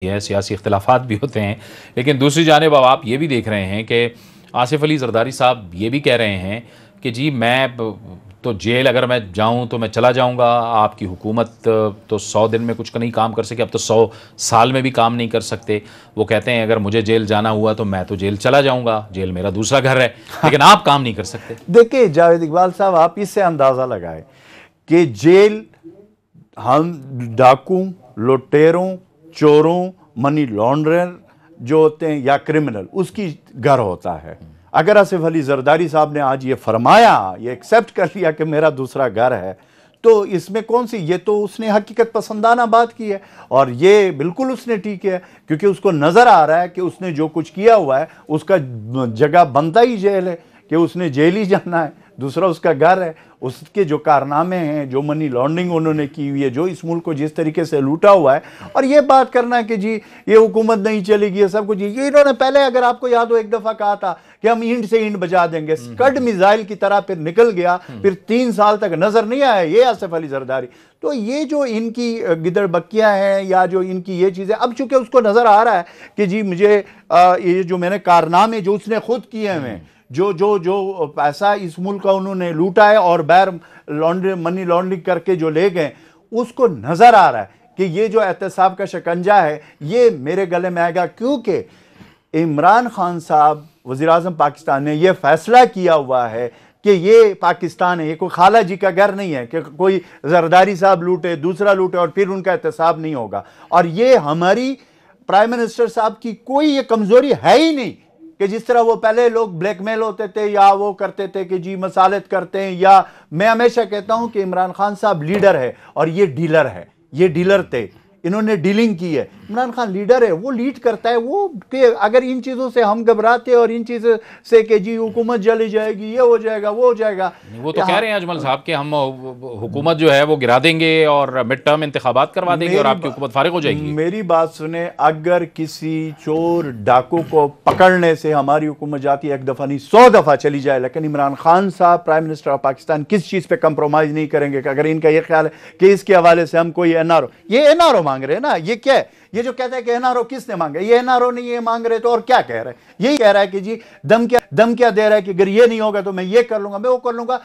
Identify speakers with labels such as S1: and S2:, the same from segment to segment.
S1: है, सियासी इख्तिलाफात भी होते हैं, लेकिन दूसरी जानिब अब आप ये भी देख रहे हैं कि आसिफ अली जरदारी साहब ये भी कह रहे हैं कि जी मैं तो जेल अगर मैं जाऊं तो मैं चला जाऊंगा, आपकी हुकूमत तो 100 दिन में कुछ नहीं काम कर सके, अब तो 100 साल में भी काम नहीं कर सकते। वो कहते हैं अगर मुझे जेल जाना हुआ तो मैं तो जेल चला जाऊंगा, जेल मेरा दूसरा घर है, लेकिन आप काम नहीं कर सकते।
S2: देखिए जावेद इकबाल साहब, आप इससे अंदाज़ा लगाएं कि जेल हम डाकू, लुटेरों, चोरों, मनी लॉन्ड्रर जो होते हैं या क्रिमिनल, उसकी घर होता है। अगर आसिफ अली जरदारी साहब ने आज ये फरमाया, ये एक्सेप्ट कर लिया कि मेरा दूसरा घर है, तो इसमें कौन सी, ये तो उसने हकीकत पसंदाना बात की है और ये बिल्कुल उसने ठीक है, क्योंकि उसको नज़र आ रहा है कि उसने जो कुछ किया हुआ है उसका जगह बनता ही जेल है, कि उसने जेल ही जाना है, दूसरा उसका घर है। उसके जो कारनामे हैं, जो मनी लॉन्ड्रिंग उन्होंने की हुई है, जो इस मुल्क को जिस तरीके से लूटा हुआ है, और ये बात करना कि जी ये हुकूमत नहीं चलेगी, सब कुछ, ये इन्होंने पहले, अगर आपको याद हो, एक दफ़ा कहा था कि हम ईंट से ईंट बजा देंगे, स्कड मिसाइल की तरह फिर निकल गया, फिर 3 साल तक नजर नहीं आया ये आसिफ अली जरदारी। तो ये जो इनकी गिदड़ बक्कियां हैं या जो इनकी ये चीज़ें, अब चूंकि उसको नजर आ रहा है कि जी मुझे ये जो मैंने कारनामे जो उसने खुद किए हैं, जो जो जो पैसा इस मुल्क का उन्होंने लूटा है और बैर मनी लॉन्ड्रिंग करके जो ले गए, उसको नजर आ रहा है कि ये जो एहतसाब का शिकंजा है ये मेरे गले में आएगा, क्योंकि इमरान खान साहब वज़ीर आज़म पाकिस्तान ने यह फैसला किया हुआ है कि ये पाकिस्तान है, ये कोई खाला जी का घर नहीं है कि कोई जरदारी साहब लूटे, दूसरा लूटे और फिर उनका एहतसाब नहीं होगा। और ये हमारी प्राइम मिनिस्टर साहब की कोई ये कमजोरी है ही नहीं कि जिस तरह वो पहले लोग ब्लैकमेल होते थे या वो करते थे कि जी मसालत करते हैं, या मैं हमेशा कहता हूं कि इमरान खान साहब लीडर है और ये डीलर है, ये डीलर थे, इन्होंने डीलिंग की है। इमरान खान लीडर है, वो लीड करता है, वो कि अगर इन चीज़ों से हम घबराते और इन चीज़ों से कि जी हुकूमत जली जाएगी, ये हो जाएगा, वो हो जाएगा,
S1: वो तो कह रहे हैं अजमल साहब कि हम हुकूमत जो है वो गिरा देंगे और मिड टर्म इंतखाबात करवा देंगे और आपकी हुकूमत फारिग हो जाएगी।
S2: मेरी बात सुने, अगर किसी चोर डाकू को पकड़ने से हमारी हुकूमत जाती है, 1 दफ़ा नहीं 100 दफ़ा चली जाए, लेकिन इमरान खान साहब प्राइम मिनिस्टर ऑफ पाकिस्तान किस चीज़ पे कंप्रोमाइज़ नहीं करेंगे। अगर इनका ये ख्याल है कि इसके हवाले से हम कोई एनआरओ, ये एनआरओ मांग रहे हैं ना, ये क्या है, ये जो कहता है कि एनआरओ किसने मांगा, ये एनआरओ नहीं ये मांग रहे, तो और क्या कह रहे हैं, यही कह रहा है कि जी दम क्या दे रहा है कि अगर ये नहीं होगा तो मैं ये कर लूंगा, मैं वो कर लूंगा।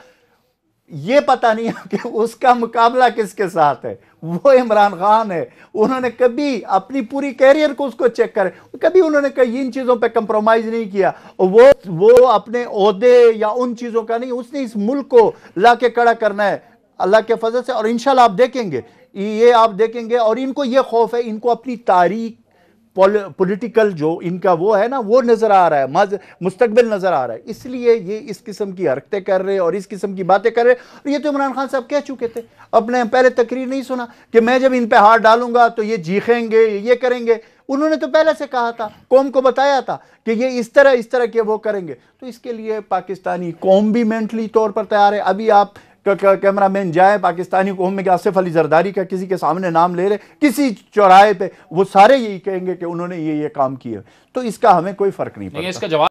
S2: ये पता नहीं है कि उसका मुकाबला किसके साथ है, वो इमरान खान है। उन्होंने कभी अपनी पूरी कैरियर को उसको चेक करे, कभी उन्होंने कहीं इन चीजों पे कंप्रोमाइज नहीं किया। वो अपने ओहदे या उन चीजों का नहीं, उसने इस मुल्क को ला के खड़ा करना है अल्लाह के फजल से। और इंशाल्लाह आप देखेंगे, ये आप देखेंगे, और इनको ये खौफ है, इनको अपनी तारीख पॉलिटिकल जो इनका वो है ना, वो नजर आ रहा है, मुस्तकबिल नजर आ रहा है, इसलिए ये इस किस्म की हरकतें कर रहे हैं और इस किस्म की बातें कर रहे हैं। और ये तो इमरान खान साहब कह चुके थे, अपने पहले तकरीर नहीं सुना कि मैं जब इन पे हाथ डालूंगा तो ये चीखेंगे, ये करेंगे। उन्होंने तो पहले से कहा था, कौम को बताया था कि ये इस तरह के वो करेंगे। तो इसके लिए पाकिस्तानी कौम भी मेंटली तौर पर तैयार है। अभी आप कैमरामैन जाए पाकिस्तानी कौम में कि आसिफ अली जरदारी का किसी के सामने नाम ले रहे किसी चौराहे पे, वो सारे यही कहेंगे कि उन्होंने ये काम किए, तो इसका हमें कोई फर्क नहीं पड़ता।
S1: इसका जवाब